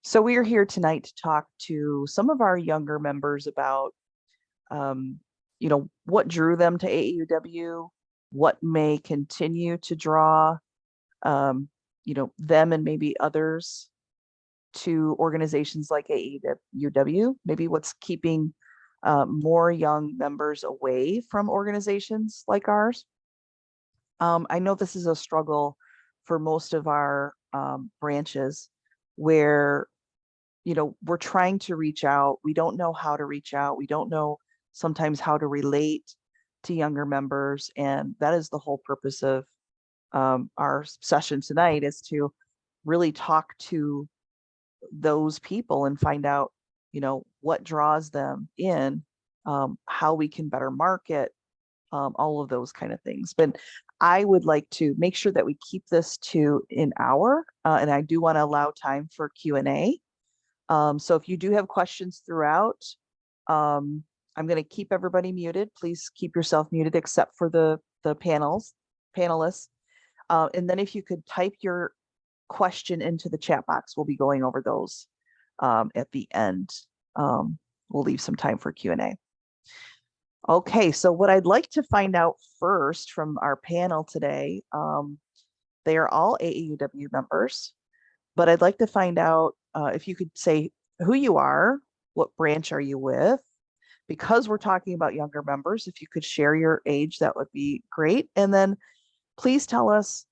So we are here tonight to talk to some of our younger members about, um, what drew them to AAUW, what may continue to draw, um, them and maybe others to organizations like AAUW, maybe what's keeping more young members away from organizations like ours. I know this is a struggle for most of our branches where we're trying to reach out. We don't know how to reach out. We don't know sometimes how to relate to younger members. And that is the whole purpose of our session tonight, is to really talk to those people and find out, what draws them in, how we can better market, all of those kind of things. But I would like to make sure that we keep this to an hour, and I do want to allow time for Q&A. So if you do have questions throughout, I'm going to keep everybody muted. Please keep yourself muted except for the panelists. And then if you could type your question into the chat box, we'll be going over those at the end. We'll leave some time for Q&A. Okay, so what I'd like to find out first from our panel today, they are all AAUW members, but I'd like to find out if you could say who you are, what branch are you with? Because we're talking about younger members, if you could share your age, that would be great. And then please tell us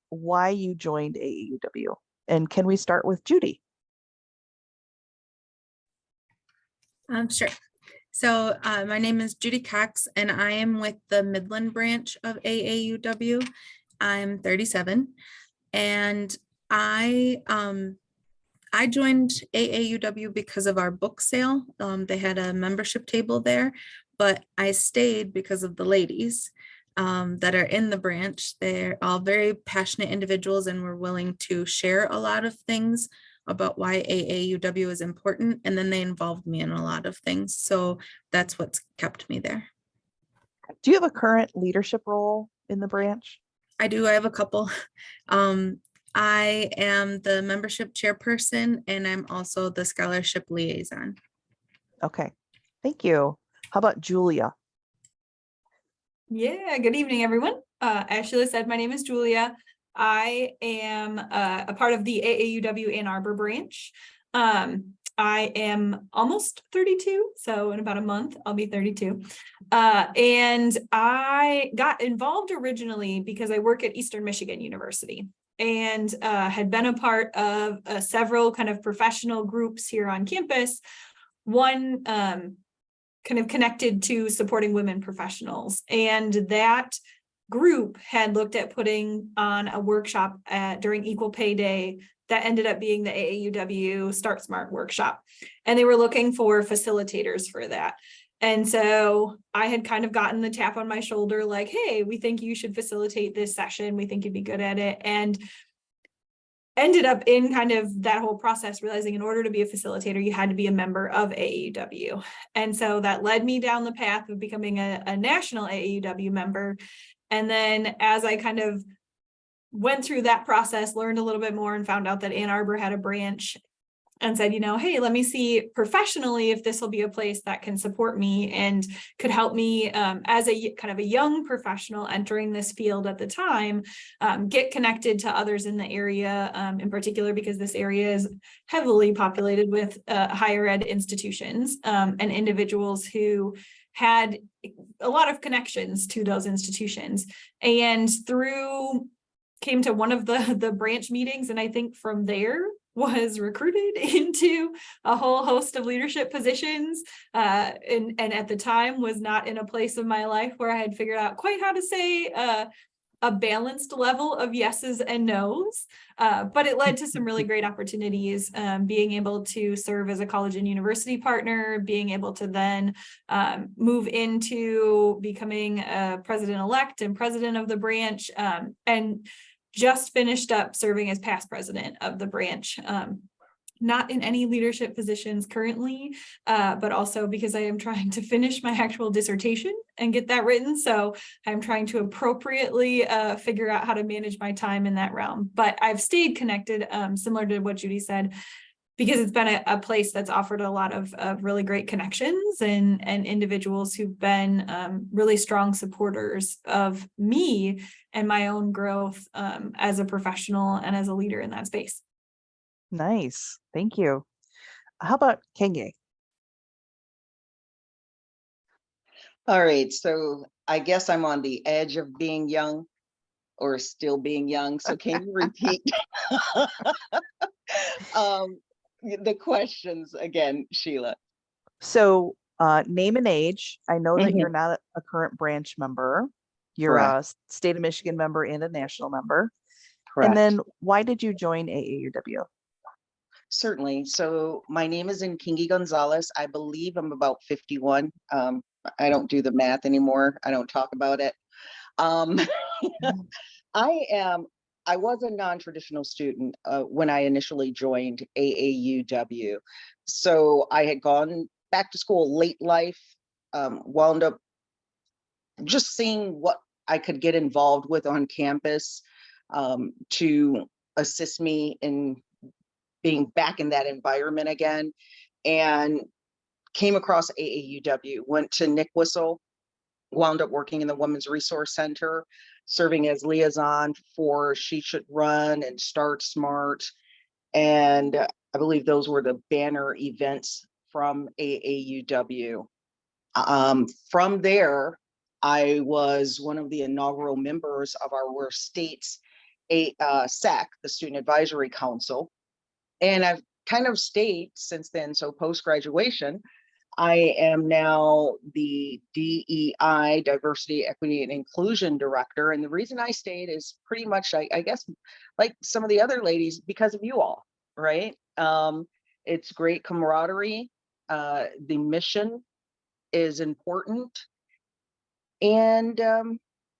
why you joined AAUW. And can we start with Judy? Sure. So my name is Judy Cox, and I am with the Midland branch of AAUW. I'm 37, and I joined AAUW because of our book sale. They had a membership table there, but I stayed because of the ladies that are in the branch. They're all very passionate individuals and were willing to share a lot of things about why AAUW is important. And then they involved me in a lot of things. So that's what's kept me there. Do you have a current leadership role in the branch? I do. I have a couple. I am the membership chairperson, and I'm also the scholarship liaison. Okay, thank you. How about Julia? Yeah, good evening, everyone. As Sheila said, my name is Julia. I am a part of the AAUW Ann Arbor branch. I am almost 32, so in about a month, I'll be 32. And I got involved originally because I work at Eastern Michigan University and had been a part of several kind of professional groups here on campus. One kind of connected to supporting women professionals. And that group had looked at putting on a workshop during Equal Pay Day that ended up being the AAUW Start Smart workshop. And they were looking for facilitators for that. And so I had kind of gotten the tap on my shoulder, like, hey, we think you should facilitate this session. We think you'd be good at it. And ended up in kind of that whole process, realizing in order to be a facilitator, you had to be a member of AAUW. And so that led me down the path of becoming a national AAUW member. And then as I kind of went through that process, learned a little bit more and found out that Ann Arbor had a branch and said, hey, let me see professionally if this will be a place that can support me and could help me as a kind of a young professional entering this field at the time, get connected to others in the area, in particular, because this area is heavily populated with higher ed institutions and individuals who had a lot of connections to those institutions. And came to one of the branch meetings, and I think from there was recruited into a whole host of leadership positions, and at the time was not in a place of my life where I had figured out quite how to say a balanced level of yeses and nos, but it led to some really great opportunities, being able to serve as a college and university partner, being able to then move into becoming a president-elect and president of the branch, and just finished up serving as past president of the branch. Not in any leadership positions currently, but also because I am trying to finish my actual dissertation and get that written. So I'm trying to appropriately figure out how to manage my time in that realm. But I've stayed connected, similar to what Judy said, because it's been a place that's offered a lot of really great connections and individuals who've been really strong supporters of me and my own growth as a professional and as a leader in that space. Nice. Thank you. How about Kenge? All right, so I guess I'm on the edge of being young or still being young. So can you repeat the questions again, Sheila? So name and age. I know that you're Mhm. not a current branch member. You're Correct, a state of Michigan member and a national member. And correct. then why did you join AAUW? Certainly. So my name is Nkingi Gonzalez. I believe I'm about 51. I don't do the math anymore. I don't talk about it. Um, I was a non-traditional student when I initially joined AAUW. So I had gone back to school late life, wound up just seeing what I could get involved with on campus to assist me in being back in that environment again, and came across AAUW, went to Nick Whistle, wound up working in the Women's Resource Center, serving as liaison for She Should Run and Start Smart. And I believe those were the banner events from AAUW. From there, I was one of the inaugural members of our state's SAC, the Student Advisory Council. And I've kind of stayed since then. So post-graduation, I am now the DEI, Diversity, Equity, and Inclusion Director. And the reason I stayed is pretty much, I guess, like some of the other ladies, because of you all, right? It's great camaraderie. The mission is important. And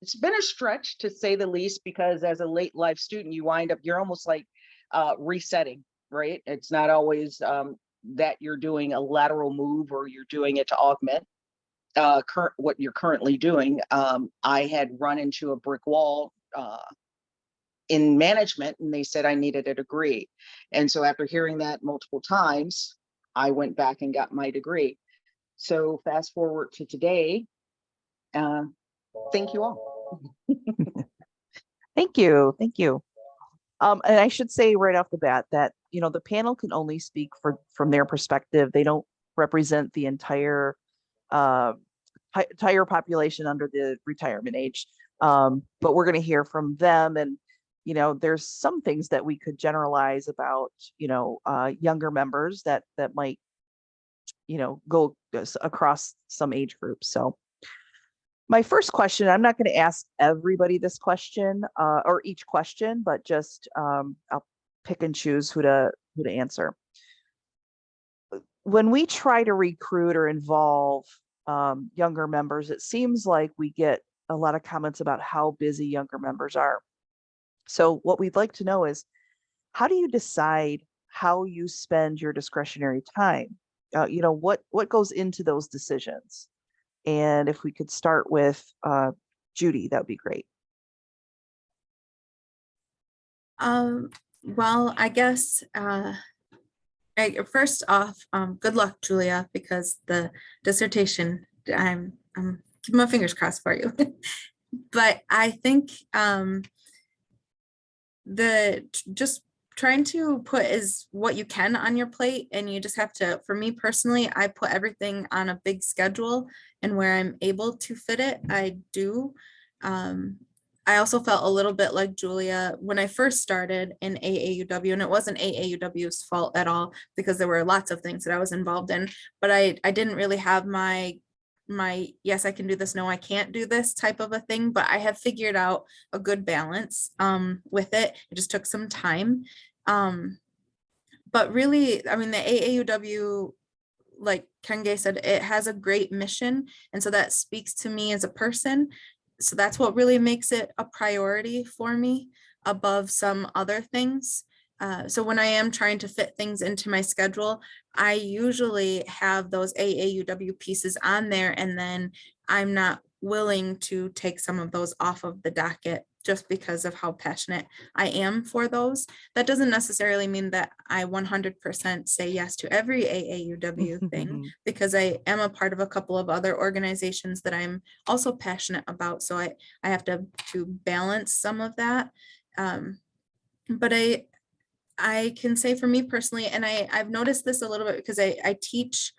it's been a stretch, to say the least, because as a late life student, you wind up, you're almost like resetting, right? It's not always that you're doing a lateral move or you're doing it to augment what you're currently doing. I had run into a brick wall in management, and they said I needed a degree. And so after hearing that multiple times, I went back and got my degree. So fast forward to today. Thank you all. Thank you. Thank you. And I should say right off the bat that, the panel can only speak from their perspective. They don't represent the entire population under the retirement age. But we're going to hear from them. And, there's some things that we could generalize about, younger members that might, go across some age groups. So my first question, I'm not going to ask everybody this question or each question, but just I'll pick and choose who to answer. When we try to recruit or involve younger members, it seems like we get a lot of comments about how busy younger members are. So what we'd like to know is, how do you decide how you spend your discretionary time? What goes into those decisions? And if we could start with Judy, that would be great. Well, I guess first off, good luck, Julia, because the dissertation, I'm keeping my fingers crossed for you. But I think just trying to put is what you can on your plate, and you just have to, for me personally, I put everything on a big schedule, and where I'm able to fit it, I do. I also felt a little bit like Julia when I first started in AAUW, and it wasn't AAUW's fault at all, because there were lots of things that I was involved in, but I didn't really have my yes, I can do this, no, I can't do this type of a thing, but I have figured out a good balance with it. It just took some time. But really, I mean, the AAUW, like Kenge said, it has a great mission. And so that speaks to me as a person. So that's what really makes it a priority for me above some other things. So when I am trying to fit things into my schedule, I usually have those AAUW pieces on there, and then I'm not willing to take some of those off of the docket just because of how passionate I am for those. That doesn't necessarily mean that I 100% say yes to every AAUW thing, because I am a part of a couple of other organizations that I'm also passionate about. So I have to balance some of that. But I can say for me personally, and I've noticed this a little bit because I teach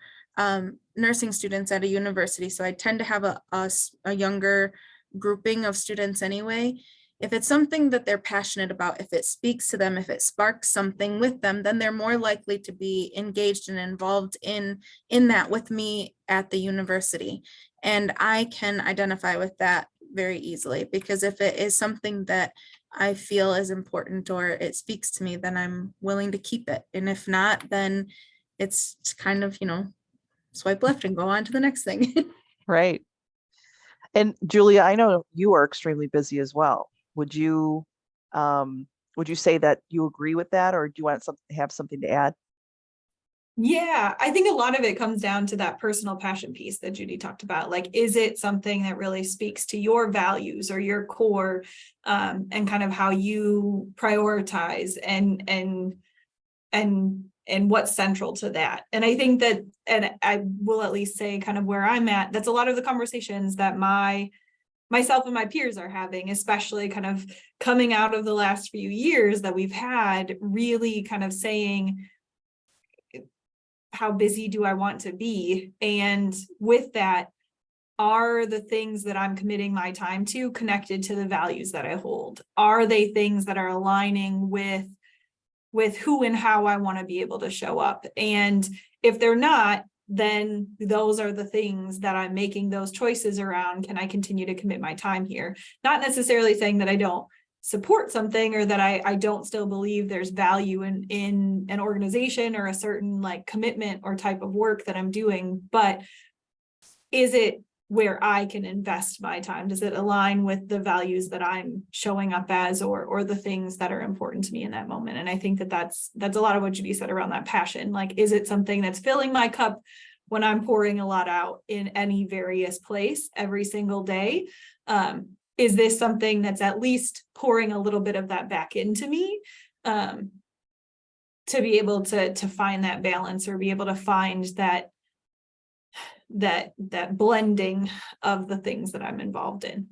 nursing students at a university. So I tend to have a younger grouping of students anyway. If it's something that they're passionate about, if it speaks to them, if it sparks something with them, then they're more likely to be engaged and involved in that with me at the university. And I can identify with that very easily, because if it is something that I feel is important or it speaks to me, then I'm willing to keep it. And if not, then it's kind of, swipe left and go on to the next thing. Right. And Julia, I know you are extremely busy as well. Would you say that you agree with that, or do you want have something to add? Yeah, I think a lot of it comes down to that personal passion piece that Judy talked about. Like, is it something that really speaks to your values or your core, and kind of how you prioritize and what's central to that? And I think that, and I will at least say kind of where I'm at, that's a lot of the conversations that myself and my peers are having, especially kind of coming out of the last few years that we've had, really kind of saying, how busy do I want to be? And with that, are the things that I'm committing my time to connected to the values that I hold? Are they things that are aligning with who and how I want to be able to show up? And if they're not, then those are the things that I'm making those choices around. Can I continue to commit my time here? Not necessarily saying that I don't support something or that I don't still believe there's value in an organization or a certain like commitment or type of work that I'm doing, but is it where I can invest my time? Does it align with the values that I'm showing up as, or the things that are important to me in that moment? And I think that that's a lot of what Judy said around that passion. Like, is it something that's filling my cup when I'm pouring a lot out in any various place every single day? Is this something that's at least pouring a little bit of that back into me, to be able to find that balance, or be able to find that blending of the things that I'm involved in?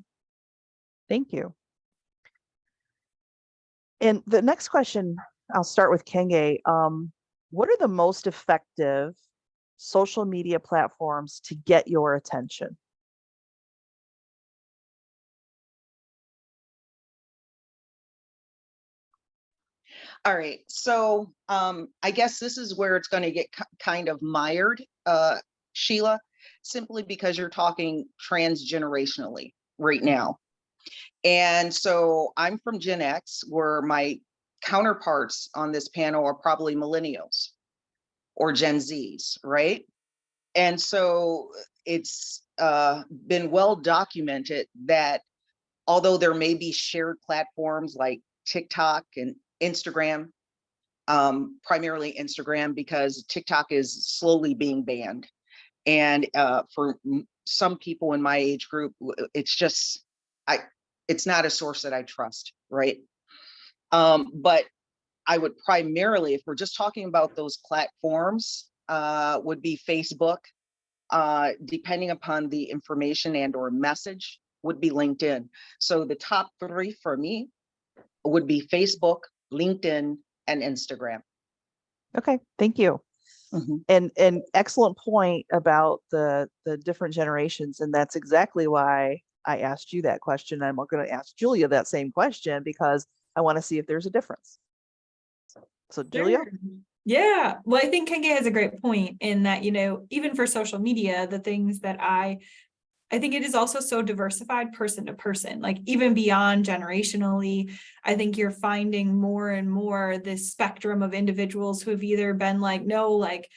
Thank you. And the next question, I'll start with Kenge. What are the most effective social media platforms to get your attention? All right, so I guess this is where it's going to get kind of mired, Sheila, simply because you're talking transgenerationally right now. And so I'm from Gen X, where my counterparts on this panel are probably millennials or Gen Zs, right? And so it's been well documented that although there may be shared platforms like TikTok and Instagram, primarily Instagram, because TikTok is slowly being banned. And for some people in my age group, it's just, it's not a source that I trust, right? But I would primarily, if we're just talking about those platforms, would be Facebook, depending upon the information and or message, would be LinkedIn. So the top three for me would be Facebook, LinkedIn, and Instagram. Okay, thank you. And excellent point about the different generations. And that's exactly why I asked you that question. I'm going to ask Julia that same question, because I want to see if there's a difference. So Julia? Sure. Yeah, well, I think Kenge has a great point in that, even for social media, the things that I think it is also so diversified person to person, like even beyond generationally. I think you're finding more and more this spectrum of individuals who have either been like, no, like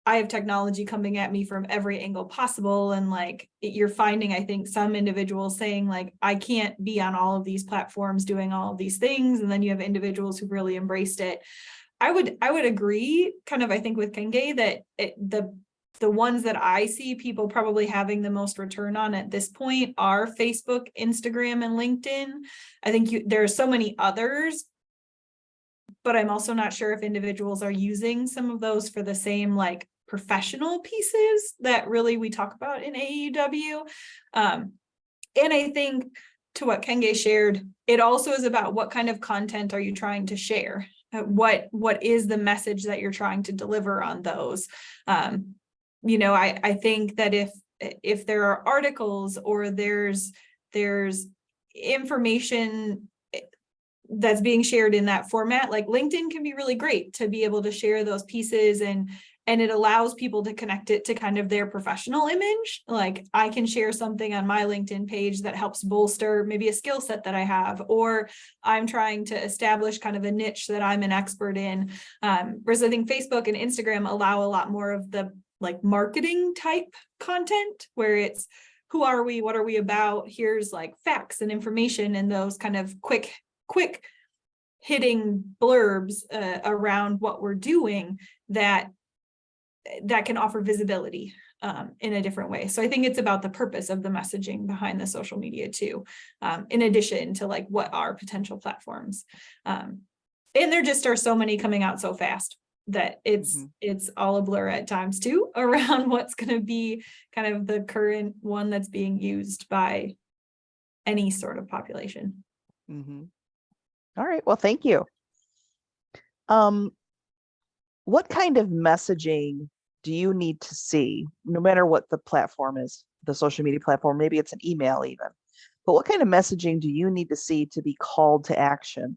I have technology coming at me from every angle possible. And like you're finding, I think, some individuals saying like, I can't be on all of these platforms doing all of these things. And then you have individuals who really embraced it. I would agree kind of, I think, with Kenge that the the ones that I see people probably having the most return on at this point are Facebook, Instagram, and LinkedIn. I think there are so many others, but I'm also not sure if individuals are using some of those for the same like professional pieces that really we talk about in AAUW. And I think to what Kenge shared, it also is about what kind of content are you trying to share? What is the message that you're trying to deliver on those? You know, I think that if there are articles or there's information that's being shared in that format, like LinkedIn can be really great to be able to share those pieces, and it allows people to connect it to kind of their professional image. Like I can share something on my LinkedIn page that helps bolster maybe a skill set that I have, or I'm trying to establish kind of a niche that I'm an expert in. Whereas I think Facebook and Instagram allow a lot more of the like marketing type content where it's who are we, what are we about, here's like facts and information and those kind of quick hitting blurbs around what we're doing that can offer visibility in a different way. So I think it's about the purpose of the messaging behind the social media too, in addition to like what are potential platforms. And there just are so many coming out so fast that it's all a blur at times too around what's going to be kind of the current one that's being used by any sort of population. All right, well, thank you. What kind of messaging do you need to see, no matter what the platform is, the social media platform, maybe it's an email even, but what kind of messaging do you need to see to be called to action?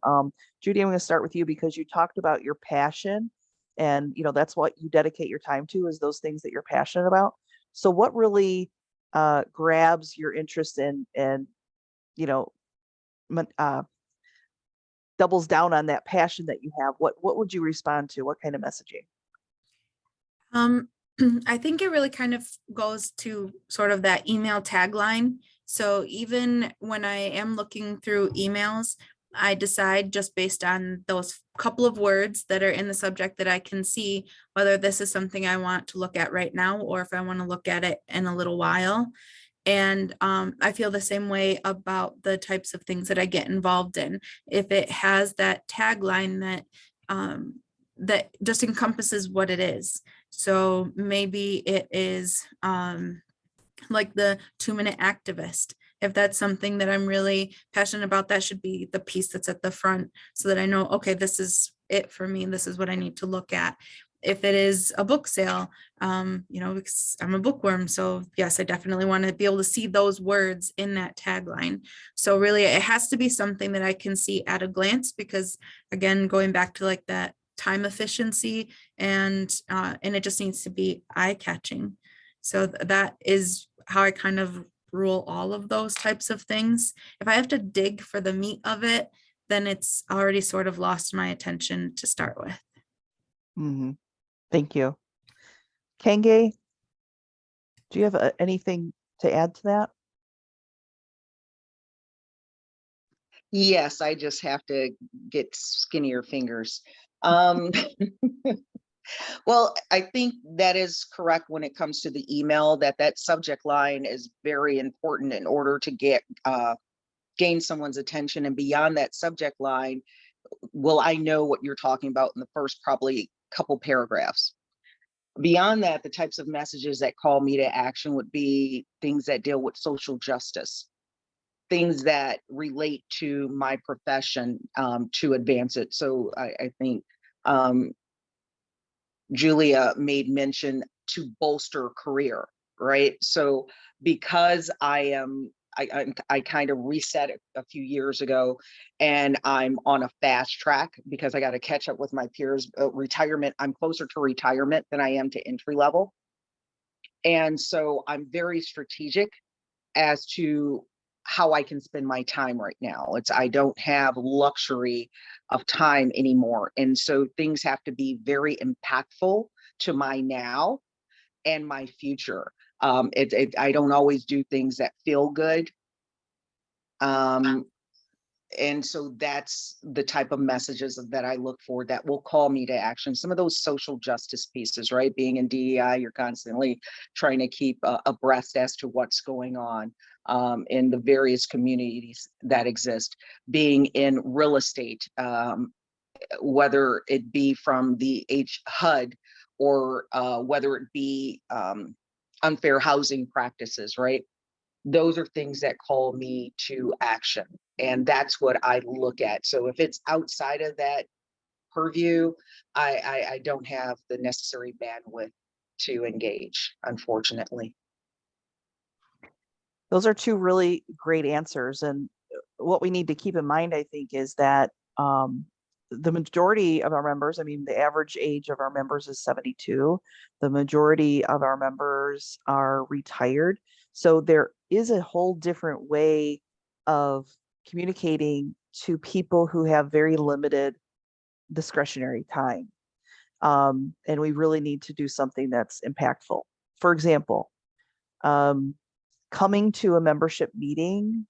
Judy, I'm going to start with you because you talked about your passion and, you know, that's what you dedicate your time to, is those things that you're passionate about. So what really grabs your interest in, and, you know, doubles down on that passion that you have? What would you respond to? What kind of messaging? I think it really kind of goes to sort of that email tagline. So even when I am looking through emails, I decide just based on those couple of words that are in the subject that I can see whether this is something I want to look at right now or if I want to look at it in a little while. And I feel the same way about the types of things that I get involved in. If it has that tagline that just encompasses what it is. So maybe it is like the 2-minute activist. If that's something that I'm really passionate about, that should be the piece that's at the front so that I know, okay, this is it for me. This is what I need to look at. If it is a book sale, you know, because I'm a bookworm. So yes, I definitely want to be able to see those words in that tagline. So really it has to be something that I can see at a glance, because again, going back to like that time efficiency and it just needs to be eye-catching. So that is how I kind of rule all of those types of things. If I have to dig for the meat of it, then it's already sort of lost my attention to start with. Thank you. Kenge, do you have anything to add to that? Yes, I just have to get skinnier fingers. Well, I think that is correct when it comes to the email, that subject line is very important in order to gain someone's attention. And beyond that subject line, will I know what you're talking about in the first probably couple paragraphs? Beyond that, the types of messages that call me to action would be things that deal with social justice, things that relate to my profession to advance it. So I think Julia made mention to bolster career, right? So because I kind of reset it a few years ago, and I'm on a fast track because I got to catch up with my peers. Retirement, I'm closer to retirement than I am to entry level. And so I'm very strategic as to how I can spend my time right now. I don't have luxury of time anymore. And so things have to be very impactful to my now and my future. I don't always do things that feel good. And so that's the type of messages that I look for that will call me to action. Some of those social justice pieces, right? Being in DEI, you're constantly trying to keep abreast as to what's going on in the various communities that exist. Being in real estate, whether it be from the HUD or whether it be unfair housing practices, right? Those are things that call me to action. And that's what I look at. So if it's outside of that purview, I don't have the necessary bandwidth to engage, unfortunately. Those are two really great answers. And what we need to keep in mind, I think, is that the majority of our members, I mean, the average age of our members is 72. The majority of our members are retired. So there is a whole different way of communicating to people who have very limited discretionary time. And we really need to do something that's impactful. For example, coming to a membership meeting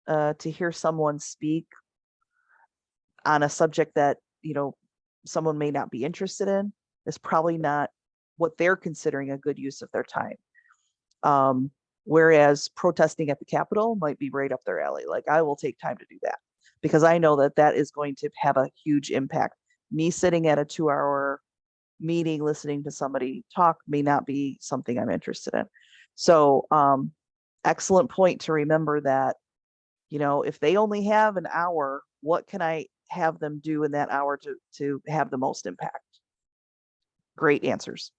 to hear someone speak on a subject that, you know, someone may not be interested in is probably not what they're considering a good use of their time. Whereas protesting at the Capitol might be right up their alley. Like, I will take time to do that because I know that that is going to have a huge impact. Me sitting at a 2-hour meeting, listening to somebody talk may not be something I'm interested in. So, excellent point to remember that, you know, if they only have an hour, what can I have them do in that hour to have the most impact? Great answers.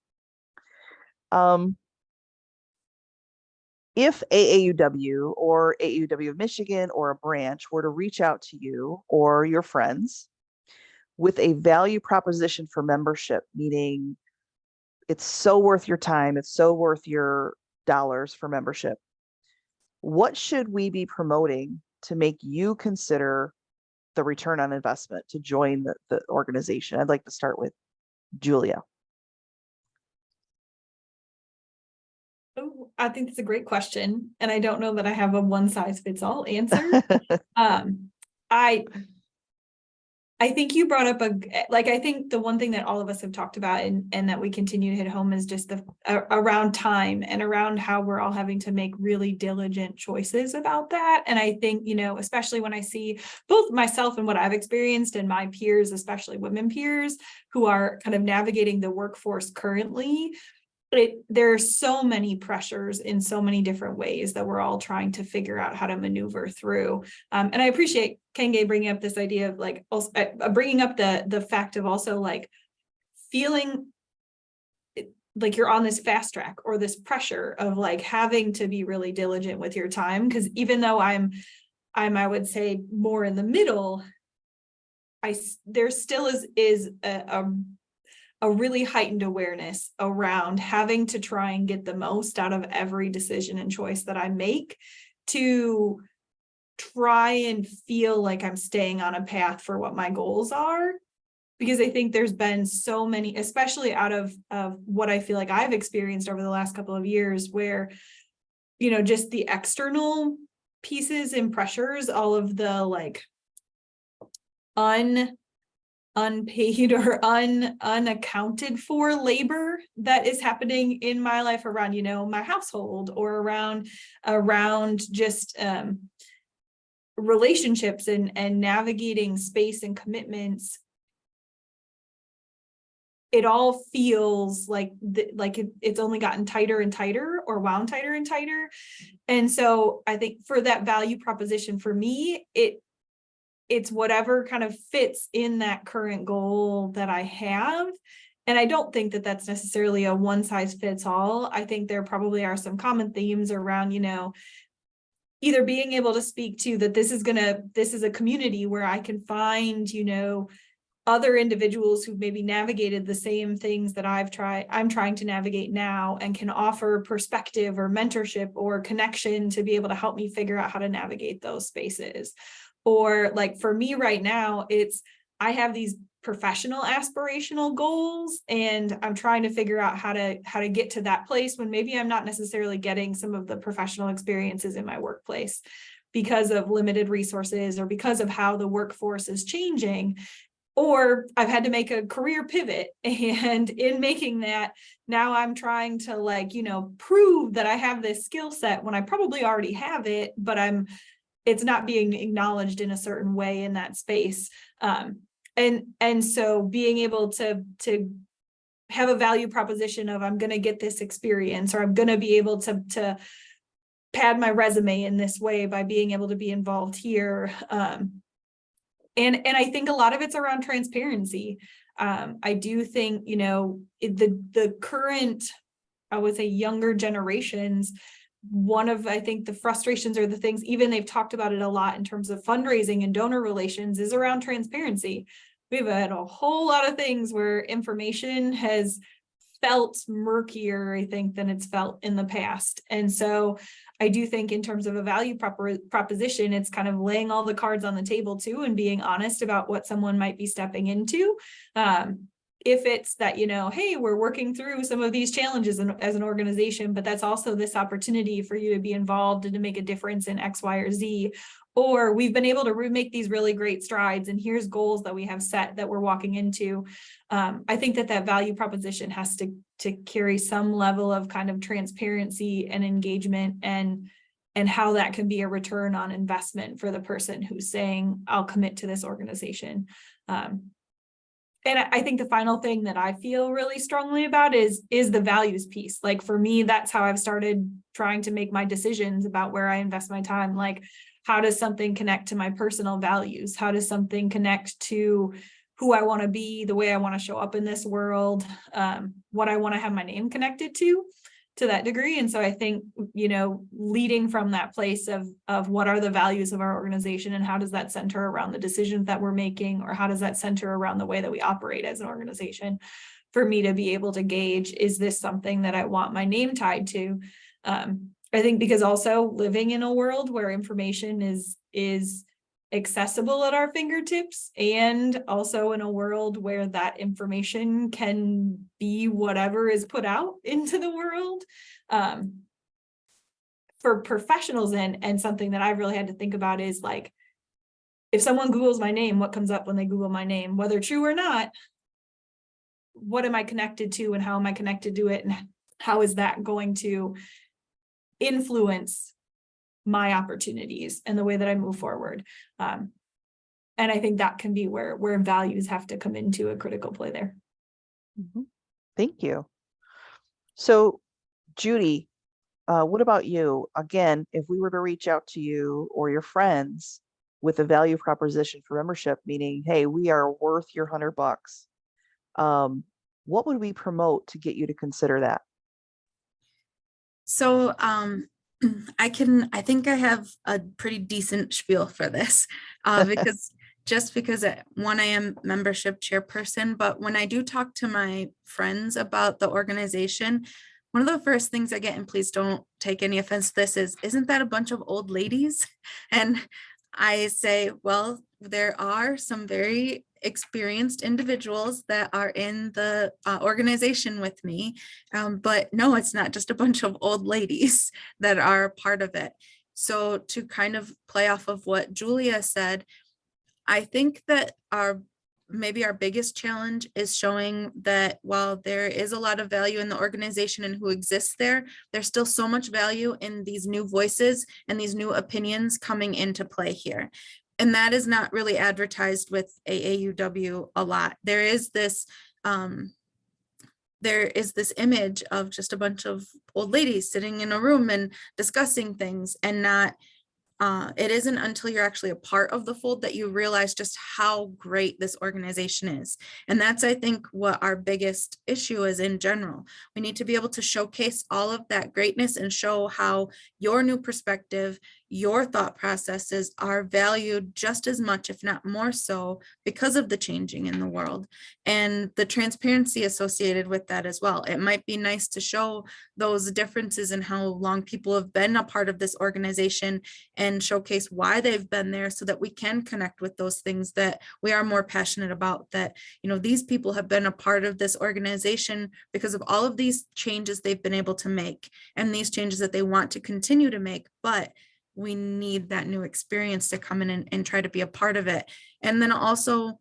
If AAUW or AAUW of Michigan or a branch were to reach out to you or your friends with a value proposition for membership, meaning it's so worth your time, it's so worth your dollars for membership, what should we be promoting to make you consider the return on investment to join the organization? I'd like to start with Julia. Oh, I think that's a great question. And I don't know that I have a one size fits all answer. I think you brought up I think the one thing that all of us have talked about and that we continue to hit home is just around time and around how we're all having to make really diligent choices about that. And I think, you know, especially when I see both myself and what I've experienced and my peers, especially women peers who are kind of navigating the workforce currently, there are so many pressures in so many different ways that we're all trying to figure out how to maneuver through. And I appreciate Kenge bringing up this idea of like, also, bringing up the fact of also like feeling like you're on this fast track or this pressure of like having to be really diligent with your time. Because even though I would say more in the middle, there still is a really heightened awareness around having to try and get the most out of every decision and choice that I make to try and feel like I'm staying on a path for what my goals are. Because I think there's been so many, especially out of what I feel like I've experienced over the last couple of years where, you know, just the external pieces and pressures, all of the like unpaid or unaccounted for labor that is happening in my life around, you know, my household or around just relationships and navigating space and commitments. It all feels like it's only gotten tighter and tighter or wound tighter and tighter. And so I think for that value proposition for me, it's whatever kind of fits in that current goal that I have. And I don't think that that's necessarily a one size fits all. I think there probably are some common themes around, you know, either being able to speak to that this is a community where I can find, you know, other individuals who've maybe navigated the same things that I'm trying to navigate now and can offer perspective or mentorship or connection to be able to help me figure out how to navigate those spaces. Or like for me right now, I have these professional aspirational goals and I'm trying to figure out how to get to that place when maybe I'm not necessarily getting some of the professional experiences in my workplace. because of limited resources or because of how the workforce is changing. Or I've had to make a career pivot, and in making that, now I'm trying to like, you know, prove that I have this skill set when I probably already have it, but it's not being acknowledged in a certain way in that space. And so being able to have a value proposition of I'm going to get this experience, or I'm going to be able to pad my resume in this way by being able to be involved here. And I think a lot of it's around transparency. I do think, you know, the current, I would say, younger generations, one of, I think, the frustrations or the things, even they've talked about it a lot in terms of fundraising and donor relations, is around transparency. We've had a whole lot of things where information has felt murkier, I think, than it's felt in the past. And so I do think in terms of a value proposition, it's kind of laying all the cards on the table too, and being honest about what someone might be stepping into. If it's that, you know, hey, we're working through some of these challenges as an organization, but that's also this opportunity for you to be involved and to make a difference in X, Y, or Z. Or we've been able to make these really great strides, and here's goals that we have set that we're walking into. I think that value proposition has to carry some level of kind of transparency and engagement, and how that can be a return on investment for the person who's saying, I'll commit to this organization. And I think the final thing that I feel really strongly about is the values piece. Like for me, that's how I've started trying to make my decisions about where I invest my time. Like, how does something connect to my personal values? How does something connect to who I want to be, the way I want to show up in this world, what I want to have my name connected to that degree? And so I think, you know, leading from that place of what are the values of our organization, and how does that center around the decisions that we're making, or how does that center around the way that we operate as an organization, for me to be able to gauge, is this something that I want my name tied to? I think because also living in a world where information is accessible at our fingertips, and also in a world where that information can be whatever is put out into the world, for professionals, and something that I've really had to think about is like, if someone Googles my name, what comes up when they Google my name, whether true or not? What am I connected to, and how am I connected to it, and how is that going to influence my opportunities and the way that I move forward? And I think that can be where values have to come into a critical play there. Mm-hmm. Thank you. So, Judy, what about you? Again, if we were to reach out to you or your friends with a value proposition for membership, meaning, hey, we are worth your $100, what would we promote to get you to consider that? So I think I have a pretty decent spiel for this, because one, I am membership chairperson, but when I do talk to my friends about the organization, one of the first things I get, and please don't take any offense to this, isn't that a bunch of old ladies? And I say, well, there are some very experienced individuals that are in the organization with me, but no, it's not just a bunch of old ladies that are part of it. So to kind of play off of what Julia said, I think that maybe our biggest challenge is showing that while there is a lot of value in the organization and who exists there, there's still so much value in these new voices and these new opinions coming into play here. And that is not really advertised with AAUW a lot. There is this image of just a bunch of old ladies sitting in a room and discussing things, and not it isn't until you're actually a part of the fold that you realize just how great this organization is. And that's, I think, what our biggest issue is in general. We need to be able to showcase all of that greatness and show how your new perspective, your thought processes are valued just as much, if not more so, because of the changing in the world and the transparency associated with that as well. It might be nice to show those differences in how long people have been a part of this organization and showcase why they've been there, so that we can connect with those things that we are more passionate about, that, you know, these people have been a part of this organization because of all of these changes they've been able to make, and these changes that they want to continue to make. But we need that new experience to come in and try to be a part of it. And then also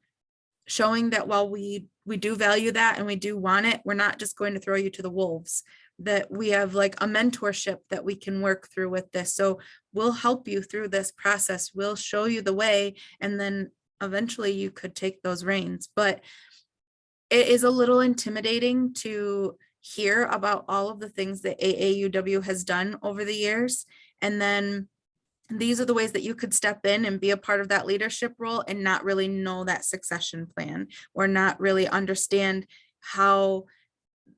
showing that while we do value that and we do want it, we're not just going to throw you to the wolves, that we have like a mentorship that we can work through with this. So we'll help you through this process. We'll show you the way, and then eventually you could take those reins. But it is a little intimidating to hear about all of the things that AAUW has done over the years. And then these are the ways that you could step in and be a part of that leadership role and not really know that succession plan, or not really understand how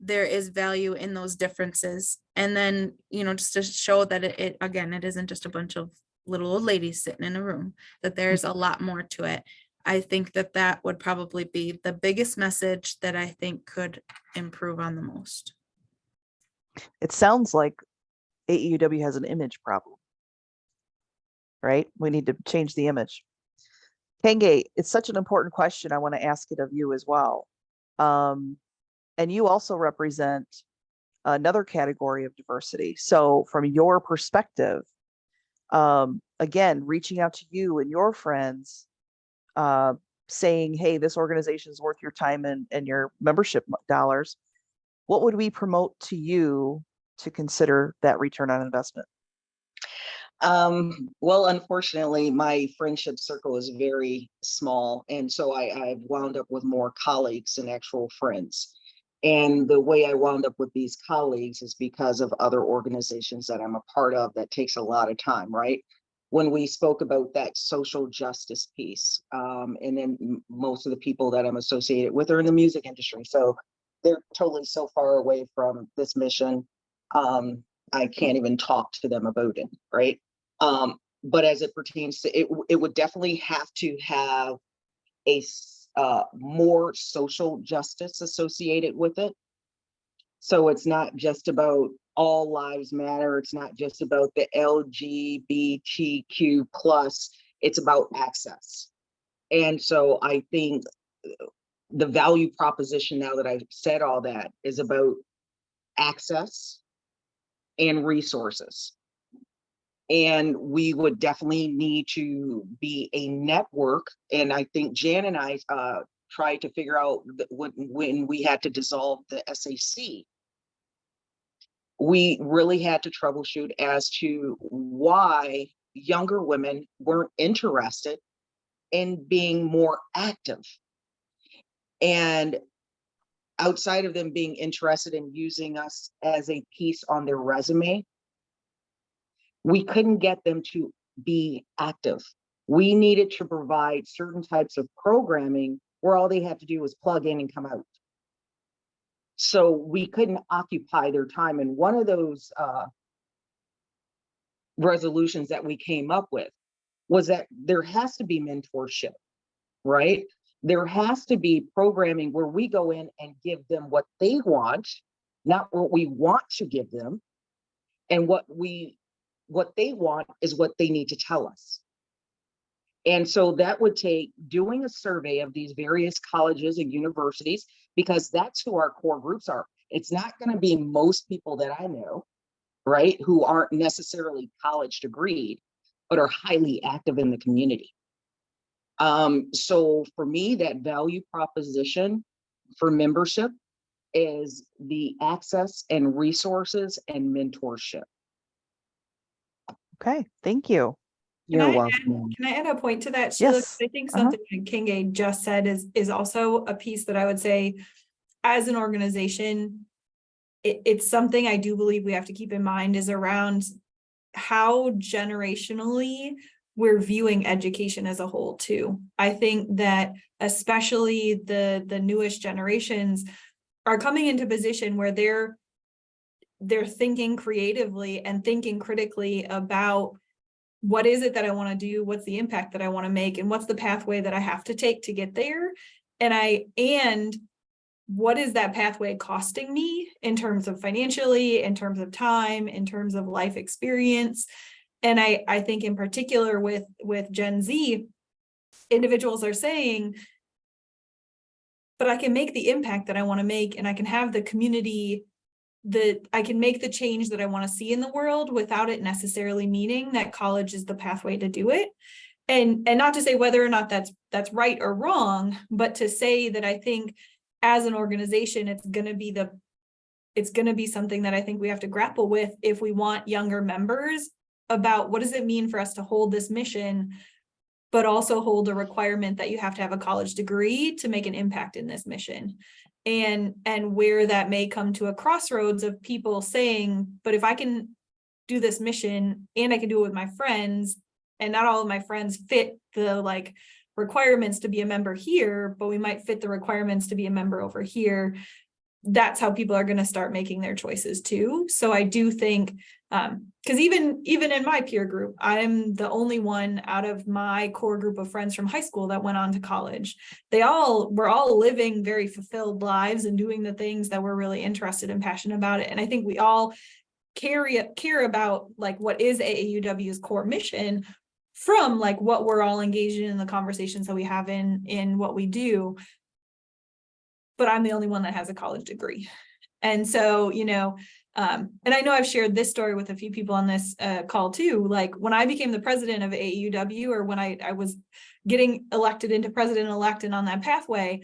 there is value in those differences. And then, just to show that it again, it isn't just a bunch of little old ladies sitting in a room, that there's a lot more to it. I think that would probably be the biggest message that I think could improve on the most. It sounds like AAUW has an image problem, right? We need to change the image. Kenge, it's such an important question. I want to ask it of you as well. And you also represent another category of diversity. So from your perspective, again, reaching out to you and your friends, saying, hey, this organization is worth your time and your membership dollars, what would we promote to you to consider that return on investment? Well, unfortunately, my friendship circle is very small. And so I've wound up with more colleagues than actual friends. And the way I wound up with these colleagues is because of other organizations that I'm a part of that takes a lot of time, right? When we spoke about that social justice piece, and then most of the people that I'm associated with are in the music industry. So they're totally so far away from this mission. I can't even talk to them about it, right? But as it pertains to it, it would definitely have to have a more social justice associated with it. So it's not just about all lives matter. It's not just about the LGBTQ plus. It's about access. And so I think the value proposition, now that I've said all that, is about access and resources. And we would definitely need to be a network. And I think Jan and I tried to figure out that when we had to dissolve the SAC, we really had to troubleshoot as to why younger women weren't interested in being more active. And outside of them being interested in using us as a piece on their resume, we couldn't get them to be active. We needed to provide certain types of programming where all they had to do was plug in and come out. So we couldn't occupy their time. And one of those resolutions that we came up with was that there has to be mentorship, right? There has to be programming where we go in and give them what they want, not what we want to give them. And what they want is what they need to tell us. And so that would take doing a survey of these various colleges and universities, because that's who our core groups are. It's not going to be most people that I know, right, who aren't necessarily college degreed, but are highly active in the community. So for me, that value proposition for membership is the access and resources and mentorship. Okay, thank you. You're welcome. Can I add a point to that, Sheila? Yes. I think something that Kenge just said is also a piece that I would say, as an organization, it's something I do believe we have to keep in mind, is around how generationally we're viewing education as a whole too. I think that especially the newest generations are coming into a position where they're thinking creatively and thinking critically about, what is it that I want to do? What's the impact that I want to make? And what's the pathway that I have to take to get there? And what is that pathway costing me in terms of financially, in terms of time, in terms of life experience? And I think in particular with Gen Z, individuals are saying, but I can make the impact that I want to make, and I can have the community I can make the change that I want to see in the world without it necessarily meaning that college is the pathway to do it. And not to say whether or not that's right or wrong, but to say that I think as an organization, it's going to be something that I think we have to grapple with if we want younger members about what does it mean for us to hold this mission, but also hold a requirement that you have to have a college degree to make an impact in this mission. And where that may come to a crossroads of people saying, but if I can do this mission and I can do it with my friends, and not all of my friends fit the like requirements to be a member here, but we might fit the requirements to be a member over here. That's how people are going to start making their choices too. So I do think, because even in my peer group, I'm the only one out of my core group of friends from high school that went on to college. We're all living very fulfilled lives and doing the things that we're really interested and passionate about it. And I think we all care about like what is AAUW's core mission from like what we're all engaged in the conversations that we have in what we do. But I'm the only one that has a college degree. And so, and I know I've shared this story with a few people on this call too. Like when I became the president of AAUW, or when I was getting elected into president-elect and on that pathway,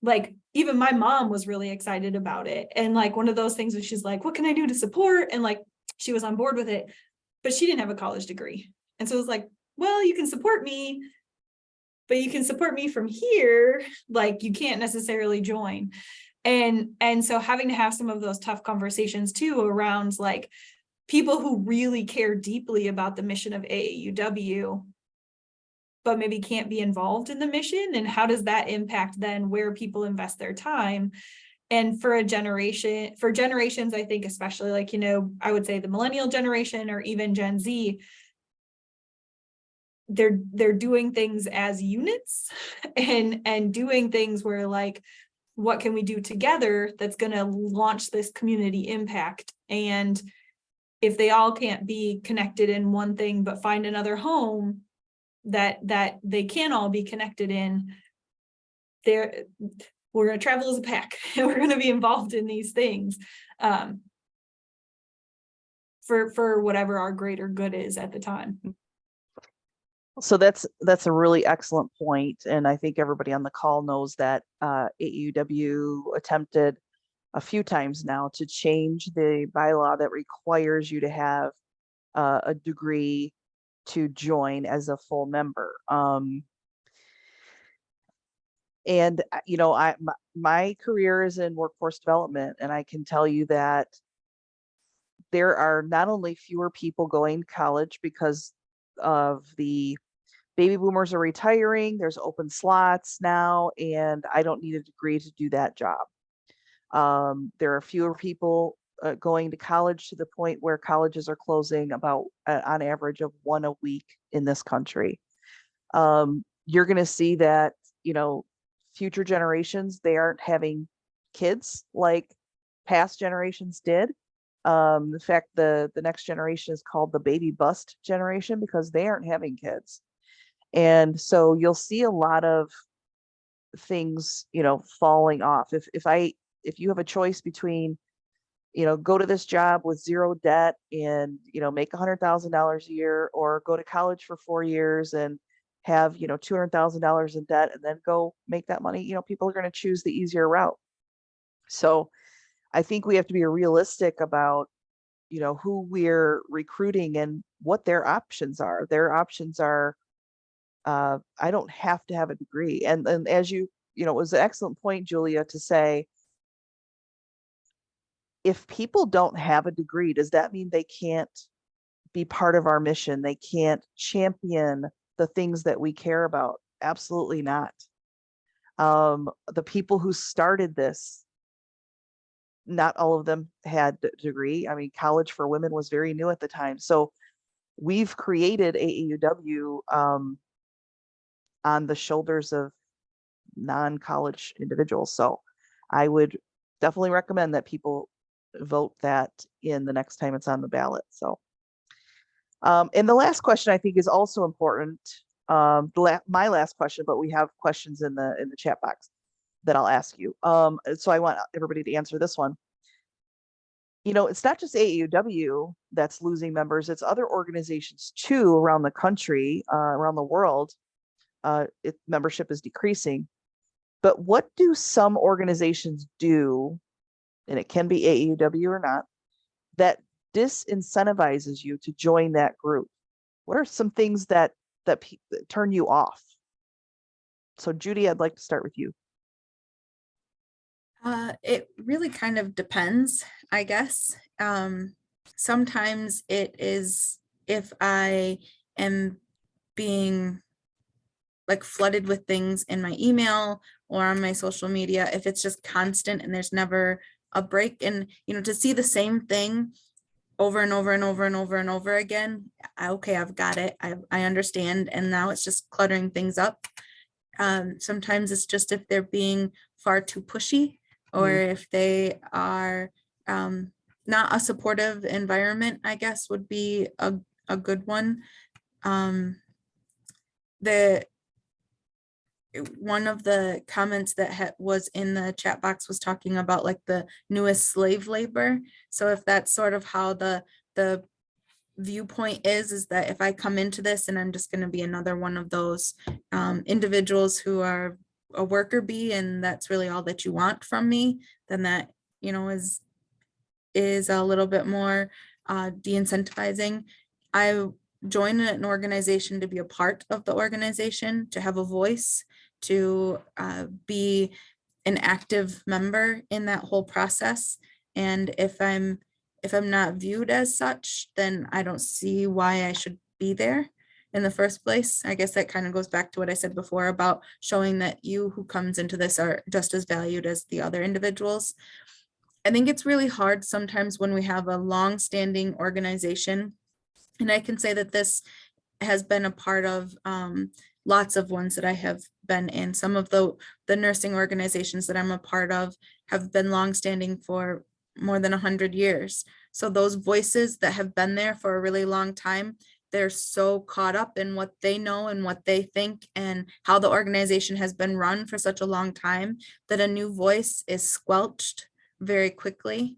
like even my mom was really excited about it. And like one of those things where she's like, what can I do to support? And like, she was on board with it, but she didn't have a college degree. And so it was like, well, you can support me, but you can support me from here. Like you can't necessarily join. And so having to have some of those tough conversations too around like people who really care deeply about the mission of AAUW, but maybe can't be involved in the mission. And how does that impact then where people invest their time? And for generations, I think, especially like, I would say the millennial generation or even Gen Z, they're doing things as units and doing things where like, what can we do together that's going to launch this community impact? And if they all can't be connected in one thing, but find another home that they can all be connected in, we're going to travel as a pack and we're going to be involved in these things for whatever our greater good is at the time. So that's a really excellent point, and I think everybody on the call knows that AAUW attempted a few times now to change the bylaw that requires you to have a degree to join as a full member. And my career is in workforce development, and I can tell you that there are not only fewer people going to college because of the baby boomers are retiring, there's open slots now, and I don't need a degree to do that job. There are fewer people going to college to the point where colleges are closing about on average of one a week in this country. You're going to see that, future generations, they aren't having kids like past generations did. In fact, the next generation is called the baby bust generation because they aren't having kids. And so you'll see a lot of things, falling off. If you have a choice between, go to this job with zero debt and, make $100,000 a year, or go to college for 4 years and have, $200,000 in debt and then go make that money, people are going to choose the easier route. So I think we have to be realistic about, who we're recruiting and what their options are. Their options are, I don't have to have a degree. And as it was an excellent point, Julia, to say, if people don't have a degree, does that mean they can't be part of our mission? They can't champion the things that we care about? Absolutely not. The people who started this, not all of them had a degree. I mean, college for women was very new at the time. So we've created AAUW on the shoulders of non-college individuals. So I would definitely recommend that people vote that in the next time it's on the ballot. So, and the last question I think is also important. My last question, but we have questions in the chat box that I'll ask you. So I want everybody to answer this one. you know, it's not just AAUW that's losing members, it's other organizations too around the country, around the world. Membership is decreasing. But what do some organizations do, and it can be AAUW or not, that disincentivizes you to join that group? What are some things that turn you off? So Judy, I'd like to start with you. It really kind of depends, I guess. Sometimes it is if I am being like flooded with things in my email or on my social media, if it's just constant and there's never a break, and to see the same thing over and over and over and over and over again, okay, I've got it, I understand, and now it's just cluttering things up. Sometimes it's just if they're being far too pushy, or if they are not a supportive environment, I guess would be a good one. One of the comments that was in the chat box was talking about like the newest slave labor. So if that's sort of how the viewpoint is that if I come into this and I'm just going to be another one of those individuals who are a worker bee, and that's really all that you want from me, then that is a little bit more de-incentivizing. I joined an organization to be a part of the organization, to have a voice, to be an active member in that whole process. And if I'm not viewed as such, then I don't see why I should be there in the first place. I guess that kind of goes back to what I said before about showing that you who comes into this are just as valued as the other individuals. I think it's really hard sometimes when we have a long-standing organization, and I can say that this has been a part of lots of ones that I have been in. Some of the nursing organizations that I'm a part of have been long-standing for more than 100 years. So those voices that have been there for a really long time, they're so caught up in what they know and what they think and how the organization has been run for such a long time that a new voice is squelched very quickly,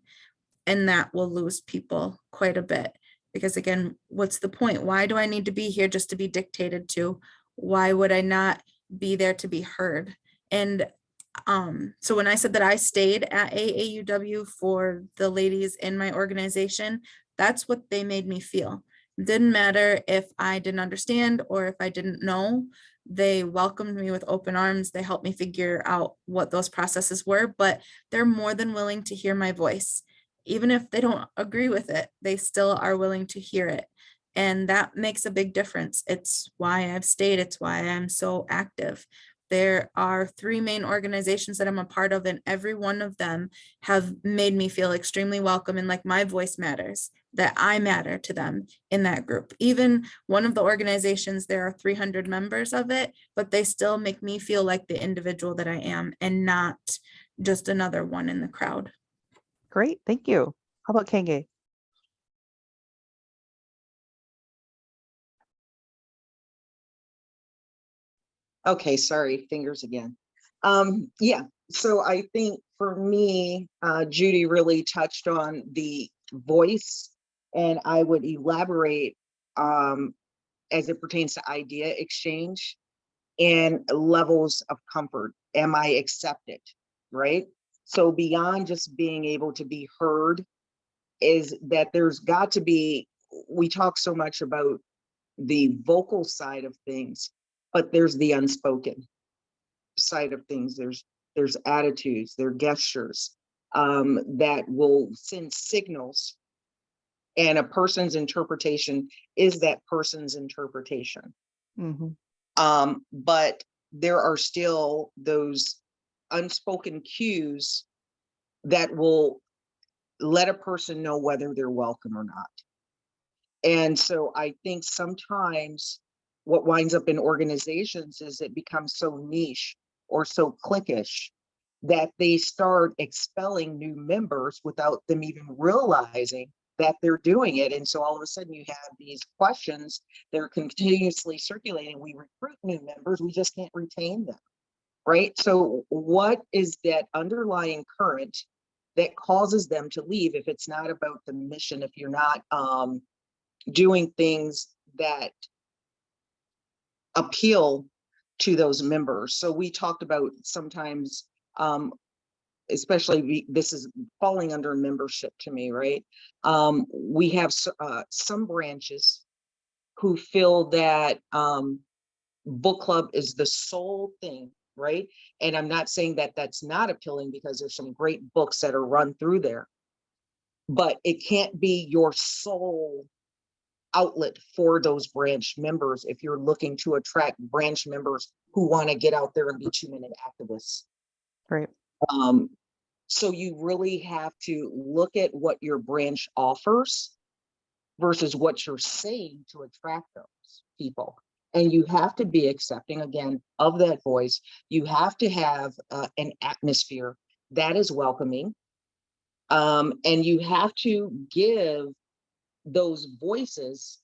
and that will lose people quite a bit. Because again, what's the point? Why do I need to be here just to be dictated to? Why would I not be there to be heard? And so when I said that I stayed at AAUW for the ladies in my organization, that's what they made me feel. It didn't matter if I didn't understand or if I didn't know. They welcomed me with open arms. They helped me figure out what those processes were, but they're more than willing to hear my voice. Even if they don't agree with it, they still are willing to hear it. And that makes a big difference. It's why I've stayed. It's why I'm so active. There are 3 main organizations that I'm a part of, and every one of them have made me feel extremely welcome and like my voice matters, that I matter to them in that group. Even one of the organizations, there are 300 members of it, but they still make me feel like the individual that I am and not just another one in the crowd. Great, thank you. How about Kenge? Okay, sorry, fingers again. Yeah, so I think for me, Judy really touched on the voice, and I would elaborate as it pertains to idea exchange and levels of comfort. Am I accepted, right? So beyond just being able to be heard, is that there's got to be, we talk so much about the vocal side of things, but there's the unspoken side of things. There's attitudes, there are gestures that will send signals, and a person's interpretation is that person's interpretation. But there are still those unspoken cues that will let a person know whether they're welcome or not. And so I think sometimes what winds up in organizations is it becomes so niche or so cliquish that they start expelling new members without them even realizing that they're doing it. And so all of a sudden you have these questions, they're continuously circulating. We recruit new members, we just can't retain them, right? So what is that underlying current that causes them to leave if it's not about the mission, if you're not doing things that appeal to those members. So we talked about sometimes, especially this is falling under membership to me, right? We have some branches who feel that book club is the sole thing, right? And I'm not saying that that's not appealing, because there's some great books that are run through there, but it can't be your sole outlet for those branch members if you're looking to attract branch members who want to get out there and be 2-minute activists. Right. So you really have to look at what your branch offers versus what you're saying to attract those people. And you have to be accepting, again, of that voice. You have to have an atmosphere that is welcoming. And you have to give those voices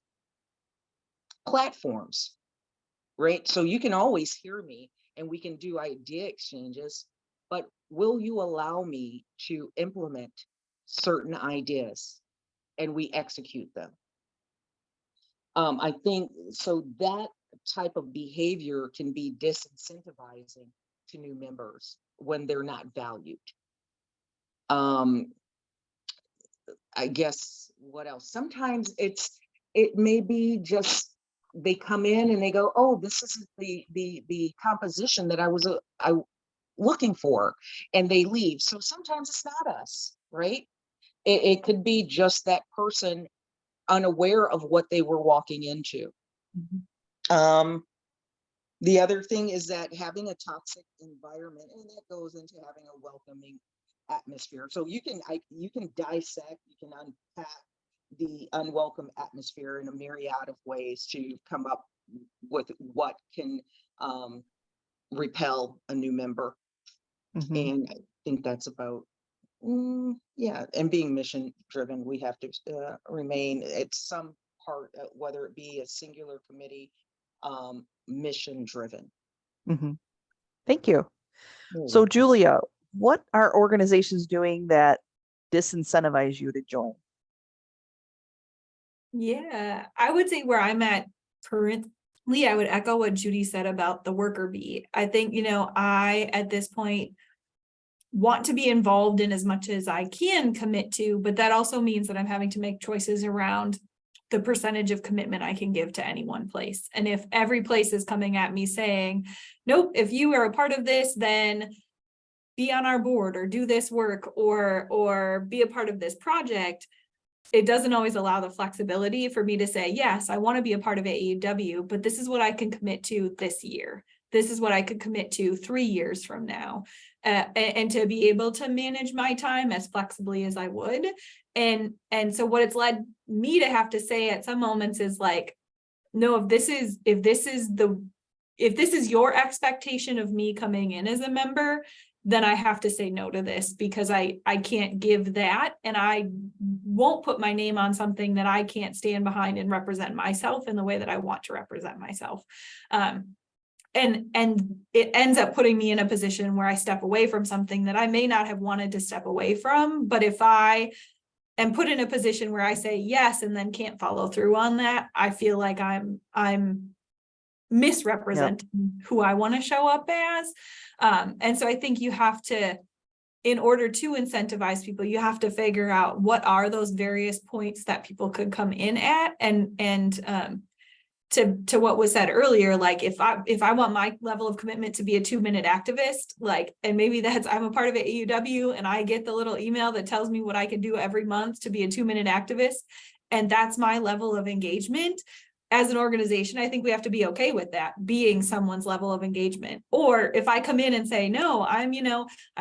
platforms, right? So you can always hear me and we can do idea exchanges, but will you allow me to implement certain ideas and we execute them? I think so that type of behavior can be disincentivizing to new members when they're not valued. I guess what else? Sometimes it may be just they come in and they go, oh, this isn't the composition that I was looking for, and they leave. So sometimes it's not us, right? It could be just that person unaware of what they were walking into. Mm-hmm. The other thing is that having a toxic environment, and that goes into having a welcoming atmosphere. So you can dissect, you can unpack the unwelcome atmosphere in a myriad of ways to come up with what can repel a new member. Mm-hmm. And I think that's about, yeah, and being mission driven, we have to remain at some part, whether it be a singular committee, mission driven. Mm-hmm. Thank you. So Julia, what are organizations doing that disincentivize you to join? Yeah, I would say where I'm at currently, I would echo what Judy said about the worker bee. I think, I, at this point, want to be involved in as much as I can commit to, but that also means that I'm having to make choices around the percentage of commitment I can give to any one place. And if every place is coming at me saying, nope, if you are a part of this, then be on our board or do this work or be a part of this project, it doesn't always allow the flexibility for me to say, yes, I want to be a part of AAUW, but this is what I can commit to this year. This is what I could commit to 3 years from now. And to be able to manage my time as flexibly as I would. And so what it's led me to have to say at some moments is like, no, if this is your expectation of me coming in as a member, then I have to say no to this, because I can't give that, and I won't put my name on something that I can't stand behind and represent myself in the way that I want to represent myself. And it ends up putting me in a position where I step away from something that I may not have wanted to step away from. But if I am put in a position where I say yes and then can't follow through on that, I feel like I'm misrepresenting who I want to show up as. And so I think you have to, in order to incentivize people, you have to figure out what are those various points that people could come in at, and to what was said earlier, like if I want my level of commitment to be a 2-minute activist, like, and maybe that's, I'm a part of AAUW and I get the little email that tells me what I can do every month to be a 2-minute activist, and that's my level of engagement. As an organization, I think we have to be okay with that being someone's level of engagement. Or if I come in and say, no, I'm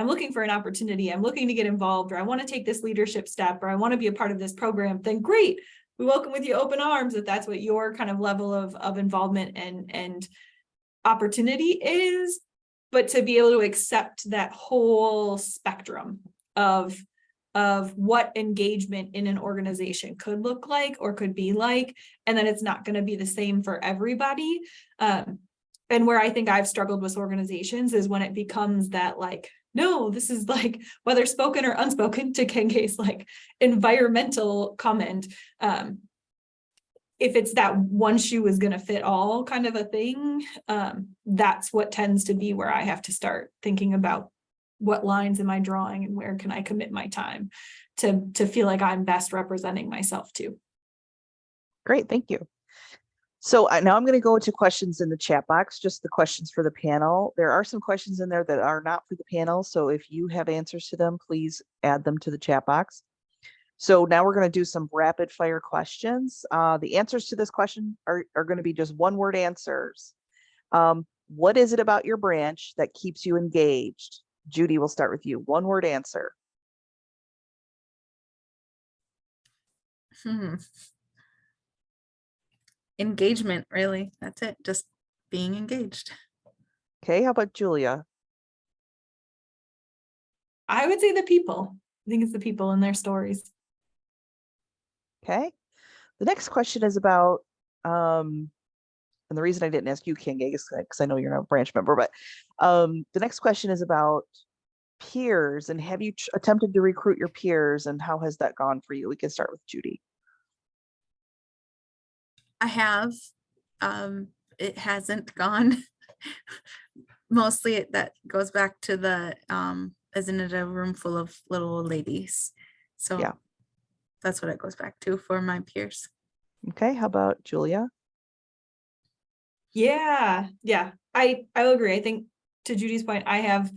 looking for an opportunity, I'm looking to get involved, or I want to take this leadership step, or I want to be a part of this program, then great. We welcome with you open arms if that's what your kind of level of involvement and opportunity is. But to be able to accept that whole spectrum of what engagement in an organization could look like or could be like, and then it's not going to be the same for everybody. And where I think I've struggled with organizations is when it becomes that like no, this is like, whether spoken or unspoken, to Kenge's like environmental comment. If it's that one shoe is going to fit all kind of a thing, that's what tends to be where I have to start thinking about what lines am I drawing and where can I commit my time to feel like I'm best representing myself too. Great, thank you. So now I'm going to go to questions in the chat box, just the questions for the panel. There are some questions in there that are not for the panel. So if you have answers to them, please add them to the chat box. So now we're going to do some rapid fire questions. The answers to this question are going to be just one word answers. What is it about your branch that keeps you engaged? Judy, we'll start with you. One word answer. Engagement, really. That's it. Just being engaged. Okay, how about Julia? I would say the people. I think it's the people and their stories. Okay. The next question is about, and the reason I didn't ask you, Kinga, is because I know you're not a branch member, but the next question is about peers, and have you attempted to recruit your peers, and how has that gone for you? We can start with Judy. I have. It hasn't gone. Mostly that goes back to the isn't it a room full of little old ladies? So Yeah. That's what it goes back to for my peers. Okay, how about Julia? Yeah, I will agree. I think to Judy's point, I have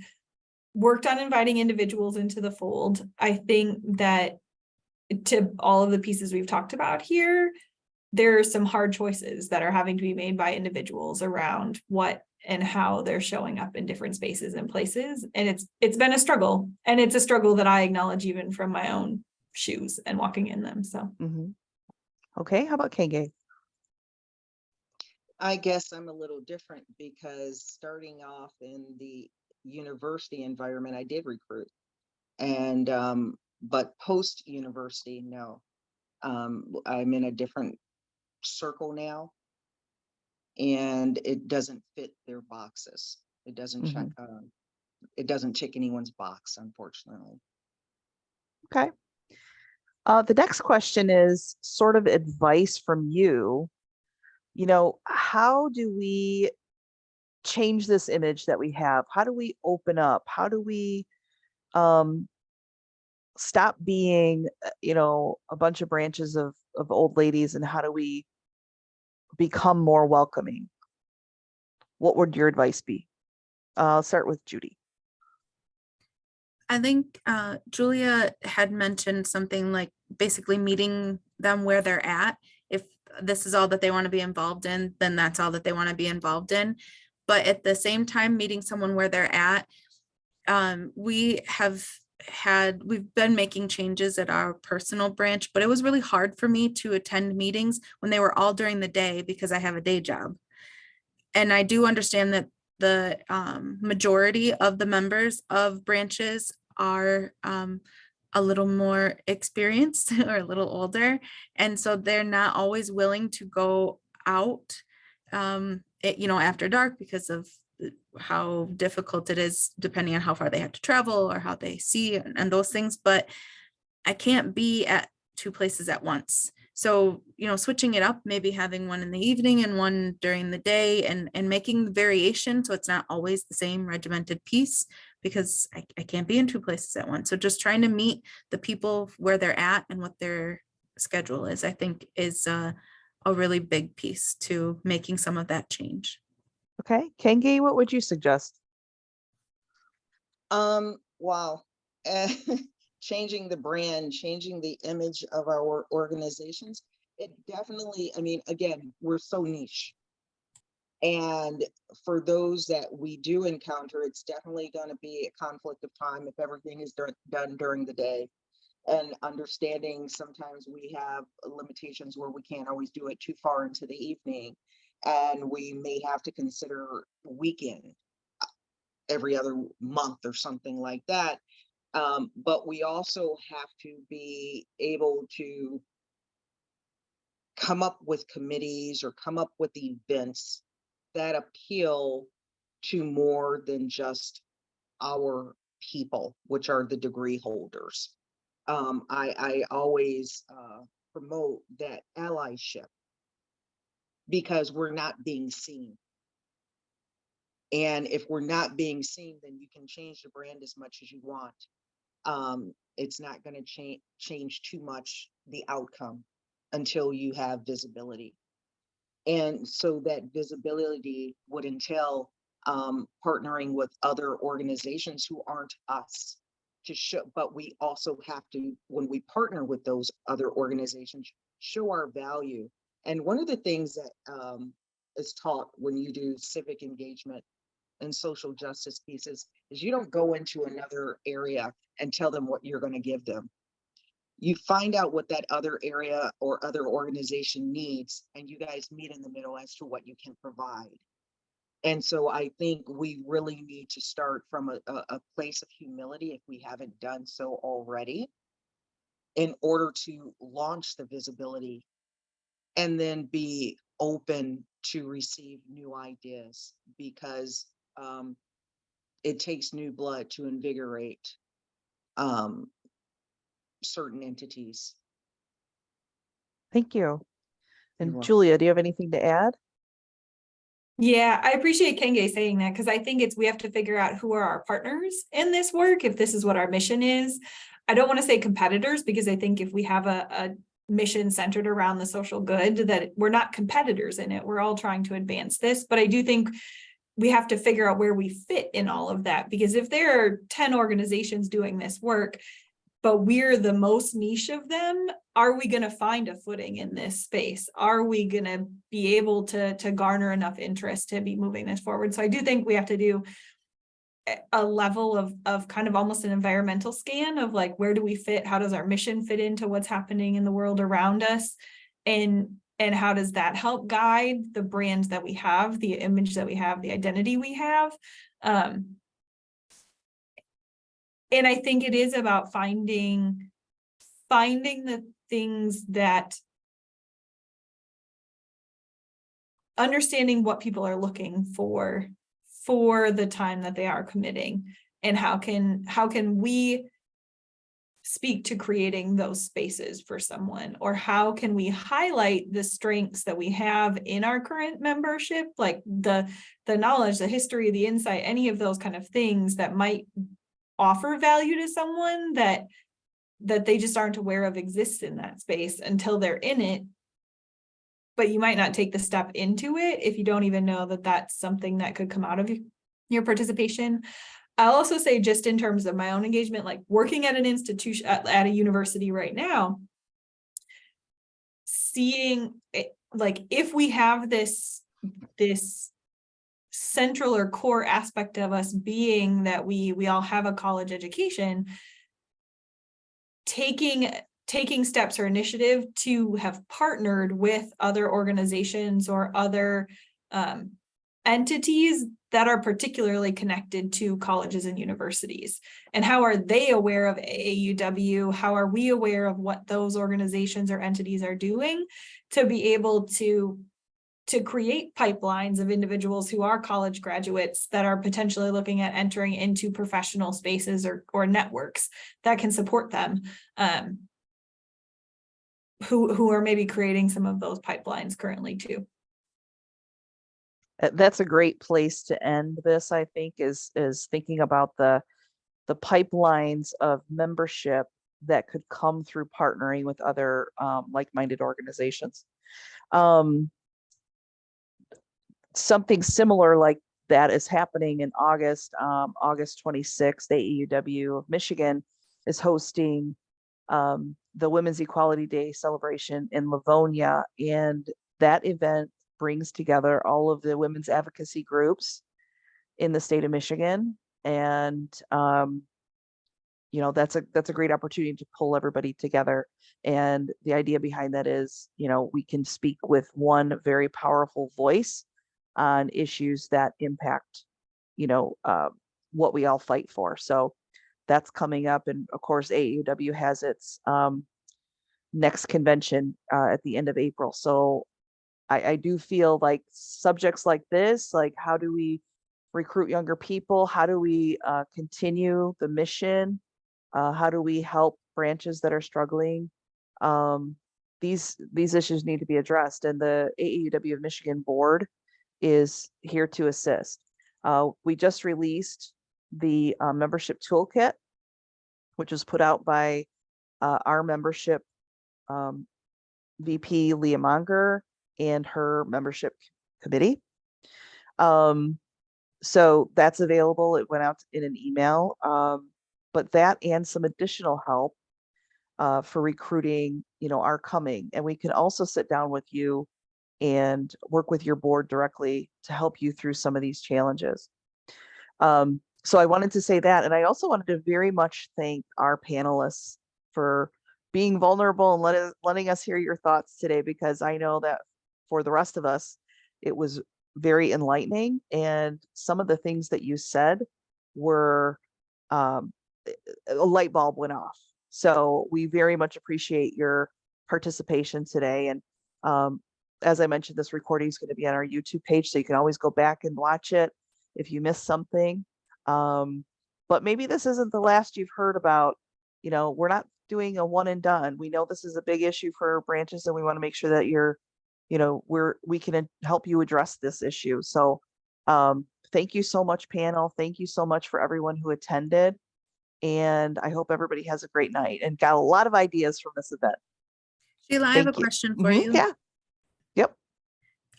worked on inviting individuals into the fold. I think that to all of the pieces we've talked about here, there are some hard choices that are having to be made by individuals around what and how they're showing up in different spaces and places. And it's been a struggle, and it's a struggle that I acknowledge even from my own shoes and walking in them. So Okay, how about Kenge? I guess I'm a little different because starting off in the university environment, I did recruit, and but post university, no. I'm in a different circle now, and it doesn't fit their boxes. It doesn't check. It doesn't tick anyone's box, unfortunately. Okay. The next question is sort of advice from you. You know, how do we change this image that we have? How do we open up? How do we stop being, you know, a bunch of branches of old ladies, and how do we become more welcoming? What would your advice be? I'll start with Judy. I think Julia had mentioned something like basically meeting them where they're at. If this is all that they want to be involved in, then that's all that they want to be involved in. But at the same time, meeting someone where they're at, we've been making changes at our personal branch, but it was really hard for me to attend meetings when they were all during the day because I have a day job. And I do understand that the majority of the members of branches are a little more experienced or a little older. And so they're not always willing to go out, after dark because of how difficult it is, depending on how far they have to travel or how they see and those things. But I can't be at two places at once. So, switching it up, maybe having one in the evening and one during the day, and making the variation so it's not always the same regimented piece, because I can't be in two places at once. So just trying to meet the people where they're at and what their schedule is, I think is a really big piece to making some of that change. Okay, Kenge, what would you suggest? Wow. Changing the brand, changing the image of our organizations. It definitely, I mean, again, we're so niche. And for those that we do encounter, it's definitely going to be a conflict of time if everything is done during the day. And understanding sometimes we have limitations where we can't always do it too far into the evening. And we may have to consider weekend every other month or something like that. But we also have to be able to come up with committees or come up with events that appeal to more than just our people, which are the degree holders. I always promote that allyship because we're not being seen. And if we're not being seen, then you can change the brand as much as you want. It's not going to change too much the outcome until you have visibility. And so that visibility would entail partnering with other organizations who aren't us to show, but we also have to, when we partner with those other organizations, show our value. And one of the things that is taught when you do civic engagement and social justice pieces is you don't go into another area and tell them what you're going to give them. You find out what that other area or other organization needs, and you guys meet in the middle as to what you can provide. And so I think we really need to start from a place of humility, if we haven't done so already, in order to launch the visibility and then be open to receive new ideas, because it takes new blood to invigorate certain entities. Thank you. You're And welcome. Julia, do you have anything to add? Yeah, I appreciate Kenge saying that, because I think we have to figure out who are our partners in this work, if this is what our mission is. I don't want to say competitors, because I think if we have a mission centered around the social good, that we're not competitors in it. We're all trying to advance this. But I do think we have to figure out where we fit in all of that, because if there are 10 organizations doing this work, but we're the most niche of them, are we going to find a footing in this space? Are we going to be able to garner enough interest to be moving this forward? So I do think we have to do a level of kind of almost an environmental scan of like, where do we fit? How does our mission fit into what's happening in the world around us? And how does that help guide the brand that we have, the image that we have, the identity we have? And I think it is about finding the things that, understanding what people are looking for the time that they are committing, and how can we speak to creating those spaces for someone, or how can we highlight the strengths that we have in our current membership, like the knowledge, the history, the insight, any of those kind of things that might offer value to someone that they just aren't aware of exists in that space until they're in it. But you might not take the step into it if you don't even know that that's something that could come out of your participation. I'll also say, just in terms of my own engagement, like working at an institution, at a university right now, seeing it, like, if we have this central or core aspect of us being that we all have a college education, taking steps or initiative to have partnered with other organizations or other entities that are particularly connected to colleges and universities. And how are they aware of AAUW? How are we aware of what those organizations or entities are doing to be able to create pipelines of individuals who are college graduates that are potentially looking at entering into professional spaces or networks that can support them, who are maybe creating some of those pipelines currently too. That's a great place to end this, I think, is thinking about the pipelines of membership that could come through partnering with other like-minded organizations. Something similar like that is happening in August. August 26th, AAUW of Michigan is hosting the Women's Equality Day celebration in Livonia, and that event brings together all of the women's advocacy groups in the state of Michigan. And you know, that's a great opportunity to pull everybody together. And the idea behind that is, you know, we can speak with one very powerful voice on issues that impact, you know, what we all fight for. So that's coming up. And of course, AAUW has its next convention at the end of April. So I do feel like subjects like this, like how do we recruit younger people? How do we continue the mission? How do we help branches that are struggling? These issues need to be addressed, and the AAUW of Michigan board is here to assist. We just released the membership toolkit, which was put out by our membership VP Leah Monger and her membership committee. So that's available. It went out in an email, but that and some additional help for recruiting, are coming. And we can also sit down with you and work with your board directly to help you through some of these challenges. So I wanted to say that, and I also wanted to very much thank our panelists for being vulnerable and letting us hear your thoughts today, because I know that for the rest of us, it was very enlightening. And some of the things that you said were, a light bulb went off. So we very much appreciate your participation today. And as I mentioned, this recording is going to be on our YouTube page, so you can always go back and watch it if you missed something. But maybe this isn't the last you've heard about. We're not doing a one and done. We know this is a big issue for branches, and we want to make sure that we can help you address this issue. So thank you so much, panel. Thank you so much for everyone who attended. And I hope everybody has a great night and got a lot of ideas from this event. Sheila, I have a question for you. Yeah. Yep.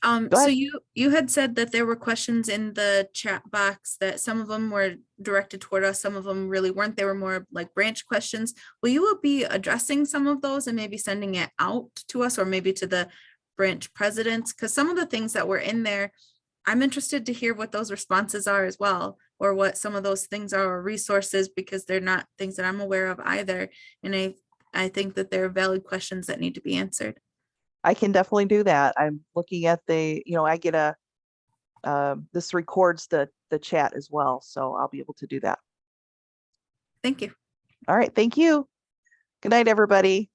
Go So ahead. you had said that there were questions in the chat box, that some of them were directed toward us, some of them really weren't. They were more like branch questions. Will you be addressing some of those and maybe sending it out to us, or maybe to the branch presidents? Because some of the things that were in there, I'm interested to hear what those responses are as well, or what some of those things are, or resources, because they're not things that I'm aware of either. And I think that they're valid questions that need to be answered. I can definitely do that. I'm looking at I get this records the chat as well, so I'll be able to do that. Thank you. All right. Thank you. Good night, everybody.